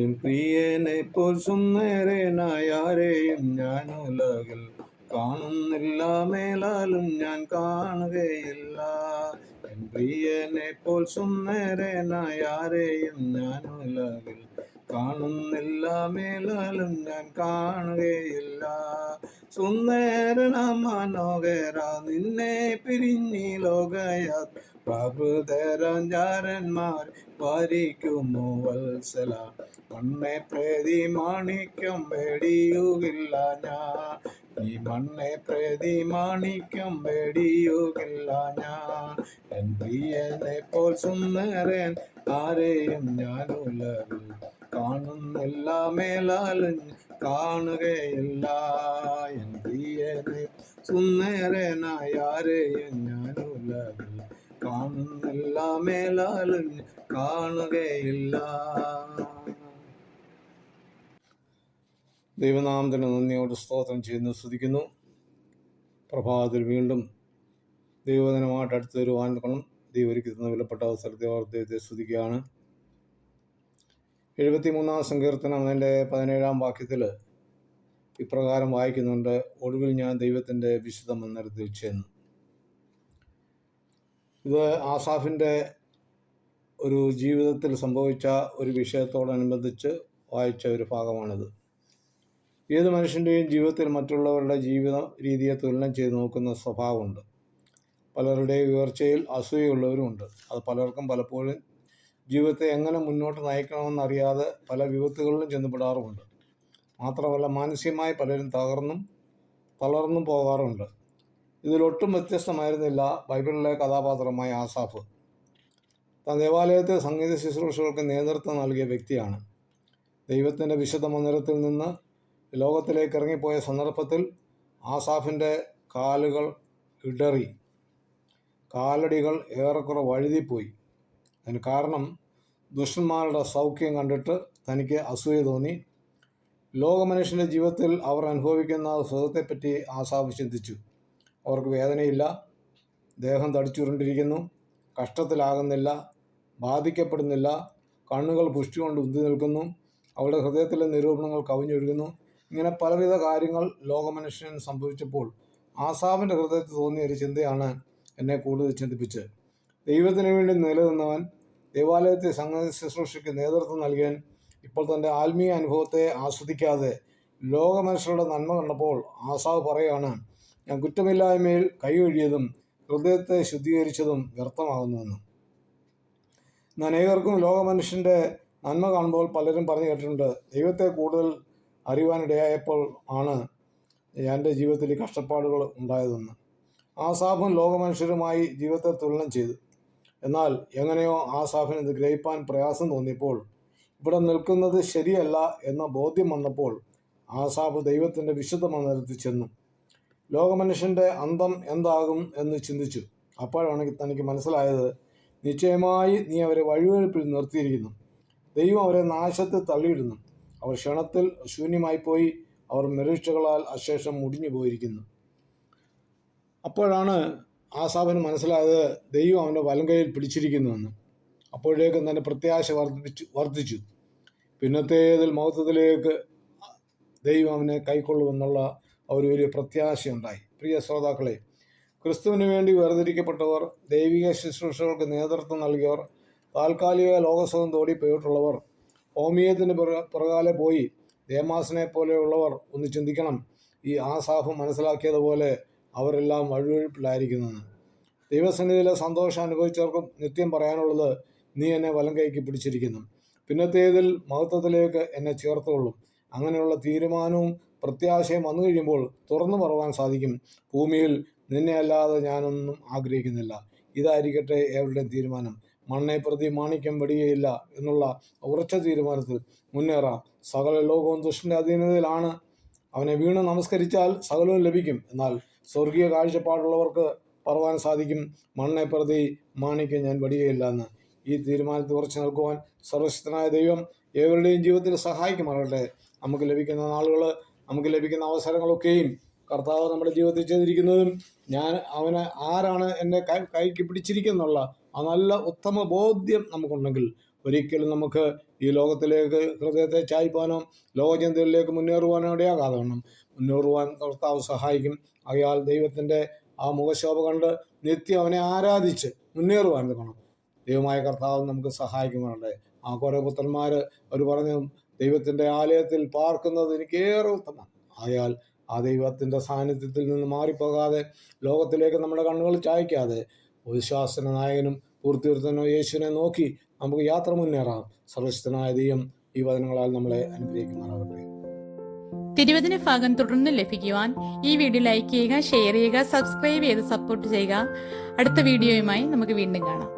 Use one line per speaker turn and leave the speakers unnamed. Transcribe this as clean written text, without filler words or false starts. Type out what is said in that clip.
N പ്രിയനെ പോൽ സുന്ദരനായാരെയും ഞാൻ ഉലകിൽ കാണുന്നില്ല, മേലാലും ഞാൻ കാണുകയില്ല. എൻ പ്രിയനെ പോൽ സുന്ദരനായാരെയും ഞാൻ ഉലകിൽ കാണുന്നില്ല, മേലാലും ഞാൻ കാണുകയില്ല. സുന്ദരനാം മനോഹര നിന്നെ പിരിഞ്ഞി ലോകയാ പ്രകൃതരഞ്ജാരന്മാർ വാരിക്കുമോ വത്സല. മണ്ണെ പ്രതി മാണിക്യം പേടിയുകില്ല ഞാൻ, ഈ മണ്ണെ പ്രതി മാണിക്യം പേടിയുകില്ല ഞാൻ. എൻ പ്രിയനെ പോൽ സുന്ദരൻ ആരെയും ഞാൻ ഉലകിൽ കാണുന്നില്ല, മേലാലും കാണുകയില്ല. എൻ പ്രിയനെ സുന്ദരനായ ആരെയും ഞാൻ ഉലകിൽ കാണുന്നില്ല, മേലാലും കാണുകയില്ല. ദൈവനാമത്തിന് നന്ദിയോട് സ്തോത്രം ചെയ്യുന്നു, സ്തുതിക്കുന്നു. പ്രഭാതത്തിൽ വീണ്ടും ദൈവവചനമായിട്ട് അടുത്ത് വരുവാൻ ദൈവരിക്കുന്ന വിലപ്പെട്ട അവസരത്തെ ദൈവത്തെ സ്തുതിക്കുകയാണ്. 73 സങ്കീർത്തനം അതിൻ്റെ 17 വാക്യത്തിൽ ഇപ്രകാരം വായിക്കുന്നുണ്ട്: ഒടുവിൽ ഞാൻ ദൈവത്തിൻ്റെ വിശുദ്ധ മന്ദിരത്തിൽ ചെന്നു. ഇത് ആസാഫിൻ്റെ ഒരു ജീവിതത്തിൽ സംഭവിച്ച ഒരു വിഷയത്തോടനുബന്ധിച്ച് വായിച്ച ഒരു ഭാഗമാണിത്. ഏത് മനുഷ്യൻ്റെയും ജീവിതത്തിൽ മറ്റുള്ളവരുടെ ജീവിത രീതിയെ തുലനം ചെയ്ത് നോക്കുന്ന സ്വഭാവമുണ്ട്. പലരുടെയും ഉയർച്ചയിൽ അസൂയുള്ളവരുമുണ്ട്. അത് പലർക്കും പലപ്പോഴും ജീവിതത്തെ എങ്ങനെ മുന്നോട്ട് നയിക്കണമെന്നറിയാതെ പല വിപത്തുകളിലും ചെന്നുപെടാറുമുണ്ട്. മാത്രമല്ല, മാനസികമായി പലരും തളർന്നും പോകാറുണ്ട്. ഇതിലൊട്ടും വ്യത്യസ്തമായിരുന്നില്ല ബൈബിളിലെ കഥാപാത്രമായ ആസാഫ്. താൻ ദേവാലയത്തെ സംഗീത ശുശ്രൂഷകൾക്ക് നേതൃത്വം നൽകിയ വ്യക്തിയാണ്. ദൈവത്തിൻ്റെ വിശുദ്ധ മന്ദിരത്തിൽ നിന്ന് ലോകത്തിലേക്ക് ഇറങ്ങിപ്പോയ സന്ദർഭത്തിൽ ആസാഫിൻ്റെ കാലുകൾ ഇടറി, കാലടികൾ ഏറെക്കുറെ വഴുതിപ്പോയി. അതിന് കാരണം ദുഷ്ടന്മാരുടെ സൗഖ്യം കണ്ടിട്ട് തനിക്ക് അസൂയ തോന്നി. ലോകമനുഷ്യൻ്റെ ജീവിതത്തിൽ അവർ അനുഭവിക്കുന്ന സുഖത്തെപ്പറ്റി ആസാഫ് ചിന്തിച്ചു. അവർക്ക് വേദനയില്ല, ദേഹം തടിച്ചുരുണ്ടിരിക്കുന്നു, കഷ്ടത്തിലാകുന്നില്ല, ബാധിക്കപ്പെടുന്നില്ല, കണ്ണുകൾ പുഷ്ടി കൊണ്ട് ഉന്തി നിൽക്കുന്നു, അവരുടെ ഹൃദയത്തിലെ നിരൂപണങ്ങൾ കവിഞ്ഞൊഴുകുന്നു. ഇങ്ങനെ പലവിധ കാര്യങ്ങൾ ലോകമനുഷ്യന് സംഭവിച്ചപ്പോൾ ആസാഫിൻ്റെ ഹൃദയത്തിൽ തോന്നിയ ഒരു ചിന്തയാണ് എന്നെ കൂടുതൽ ചിന്തിപ്പിച്ച്. ദൈവത്തിന് വേണ്ടി നിലനിന്നവൻ, ദേവാലയത്തെ സംഗീത ശുശ്രൂഷയ്ക്ക് നേതൃത്വം നൽകിയവൻ ഇപ്പോൾ തൻ്റെ ആത്മീയ അനുഭവത്തെ ആസ്വദിക്കാതെ ലോകമനുഷ്യരുടെ നന്മ കണ്ടപ്പോൾ ആസാഫ് പറയുകയാണ്: ഞാൻ കുറ്റമില്ലായ്മയിൽ കൈയൊഴിയതും ഹൃദയത്തെ ശുദ്ധീകരിച്ചതും വ്യർത്ഥമാകുന്നുവെന്ന്. അനേകർക്കും ലോകമനുഷ്യൻ്റെ നന്മ കാണുമ്പോൾ പലരും പറഞ്ഞു കേട്ടിട്ടുണ്ട്, ദൈവത്തെ കൂടുതൽ അറിയുവാനിടയായപ്പോൾ ആണ് എൻ്റെ ജീവിതത്തിൽ ഈ കഷ്ടപ്പാടുകൾ ഉണ്ടായതെന്ന്. ആസാഫും ലോകമനുഷ്യരുമായി ജീവിതത്തെ തുലനം ചെയ്തു. എന്നാൽ എങ്ങനെയോ ആസാഫിന് ഇത് ഗ്രഹിപ്പാൻ പ്രയാസം തോന്നിയപ്പോൾ, ഇവിടെ നിൽക്കുന്നത് ശരിയല്ല എന്ന ബോധ്യം വന്നപ്പോൾ ആസാഫ് ദൈവത്തിൻ്റെ വിശുദ്ധ മന്ദിരത്തിൽ ചെന്നു. ലോകമനുഷ്യൻ്റെ അന്തം എന്താകും എന്ന് ചിന്തിച്ചു. അപ്പോഴാണ് തനിക്ക് മനസ്സിലായത്, നിശ്ചയമായി നീ അവരെ വഴിവെഴുപ്പിൽ നിർത്തിയിരിക്കുന്നു. ദൈവം അവരെ നാശത്തിൽ തള്ളിയിടുന്നു. അവർ ക്ഷണത്തിൽ ശൂന്യമായിപ്പോയി, അവർ നിരീക്ഷകളാൽ അശേഷം മുടിഞ്ഞു പോയിരിക്കുന്നു. അപ്പോഴാണ് ആസാഫിന് മനസ്സിലായത്, ദൈവം അവൻ്റെ വലങ്കയിൽ പിടിച്ചിരിക്കുന്നുവെന്ന്. അപ്പോഴേക്കും തൻ്റെ പ്രത്യാശ വർദ്ധിച്ചു. പിന്നത്തേതിൽ മഹത്വത്തിലേക്ക് ദൈവം അവനെ കൈക്കൊള്ളുമെന്നുള്ള ഒരു വലിയ പ്രത്യാശയുണ്ടായി. പ്രിയ ശ്രോതാക്കളെ, ക്രിസ്തുവിന് വേണ്ടി വേർതിരിക്കപ്പെട്ടവർ, ദൈവിക ശുശ്രൂഷകൾക്ക് നേതൃത്വം നൽകിയവർ, താൽക്കാലിക ലോകസുഖം തോടിപ്പോയിട്ടുള്ളവർ, ഹോമിയത്തിന് പുറകാലെ പോയി ദേമാസിനെ പോലെയുള്ളവർ ഒന്ന് ചിന്തിക്കണം. ഈ ആസാഫ് മനസ്സിലാക്കിയതുപോലെ അവരെല്ലാം വഴുവഴുപ്പിലായിരിക്കുന്നെന്ന്. ദൈവസന്നിധിയിലെ സന്തോഷം അനുഭവിച്ചവർക്കും നിത്യം പറയാനുള്ളത്, നീ എന്നെ വലം കൈക്ക് പിടിച്ചിരിക്കുന്നു, പിന്നത്തേതിൽ മഹത്വത്തിലേക്ക് എന്നെ ചേർത്തുകൊള്ളും. അങ്ങനെയുള്ള തീരുമാനവും പ്രത്യാശയും വന്നു കഴിയുമ്പോൾ തുറന്നു പറയുവാൻ സാധിക്കും, ഭൂമിയിൽ നിന്നെ അല്ലാതെ ഞാനൊന്നും ആഗ്രഹിക്കുന്നില്ല. ഇതായിരിക്കട്ടെ ഏവരുടെയും തീരുമാനം. മണ്ണെ പ്രതി മാണിക്യം വെടിയുകയില്ല എന്നുള്ള ഉറച്ച തീരുമാനത്തിൽ മുന്നേറാം. സകല ലോകവും ദുഷ്ടൻ്റെ അധീനതയിലാണ്. അവനെ വീണ് നമസ്കരിച്ചാൽ സകലവും ലഭിക്കും. എന്നാൽ സ്വർഗീയ കാഴ്ചപ്പാടുള്ളവർക്ക് പറയുവാൻ സാധിക്കും, മണ്ണെ പ്രതി മാണിക്യം ഞാൻ വെടിയുകയില്ല എന്ന്. ഈ തീരുമാനത്തിൽ ഉറച്ചു നിൽക്കുവാൻ സർവശക്തനായ ദൈവം ഏവരുടെയും ജീവിതത്തിൽ സഹായിക്കുമാറാകട്ടെ. നമുക്ക് ലഭിക്കുന്ന നാളുകൾ, നമുക്ക് ലഭിക്കുന്ന അവസരങ്ങളൊക്കെയും കർത്താവ് നമ്മുടെ ജീവിതത്തിൽ ചെയ്തിരിക്കുന്നതും അവനെ ആരാണ് എൻ്റെ കൈക്ക് പിടിച്ചിരിക്കുന്നുള്ള ആ നല്ല ഉത്തമ ബോധ്യം നമുക്കുണ്ടെങ്കിൽ ഒരിക്കലും നമുക്ക് ഈ ലോകത്തിലേക്ക് ഹൃദയത്തെ ചായ്പാനോ ലോകചിന്തകളിലേക്ക് മുന്നേറുവാനോ ഇടയാകാതെ വണ്ണം മുന്നേറുവാൻ കർത്താവ് സഹായിക്കും. ആകയാൽ ദൈവത്തിൻ്റെ ആ മുഖശോഭ കണ്ട് നിത്യം അവനെ ആരാധിച്ച് മുന്നേറുവാൻ വേണം ദൈവമായ കർത്താവ് നമുക്ക് സഹായിക്കുന്നുണ്ട്. ആ കുറേ പുത്രന്മാർ അവർ പറഞ്ഞു, ദൈവത്തിൻ്റെ ആലയത്തിൽ പാർക്കുന്നത് എനിക്കേറെ ഉത്തമം. ആയാൽ ആ ദൈവത്തിൻ്റെ സാന്നിധ്യത്തിൽ നിന്ന് മാറിപ്പോകാതെ ലോകത്തിലേക്ക് നമ്മുടെ കണ്ണുകൾ ചായ്ക്കാതെ വിശ്വാസന നായകനും പൂർത്തീർത്ഥനോ യേശുവിനെ നോക്കി നമുക്ക് യാത്ര മുന്നേറാം. സർവശക്തനായ ദൈവം ഈ വചനങ്ങളാൽ നമ്മളെ അനുഗ്രഹിക്കുമാറാകട്ടെ.
തിരുവചന ഭാഗം തുടർന്ന് ലഭിക്കുവാൻ ഈ വീഡിയോ ലൈക്ക് ചെയ്യുക, ഷെയർ ചെയ്യുക, സബ്സ്ക്രൈബ് ചെയ്ത് സപ്പോർട്ട് ചെയ്യുക. അടുത്ത വീഡിയോയുമായി നമുക്ക് വീണ്ടും കാണാം.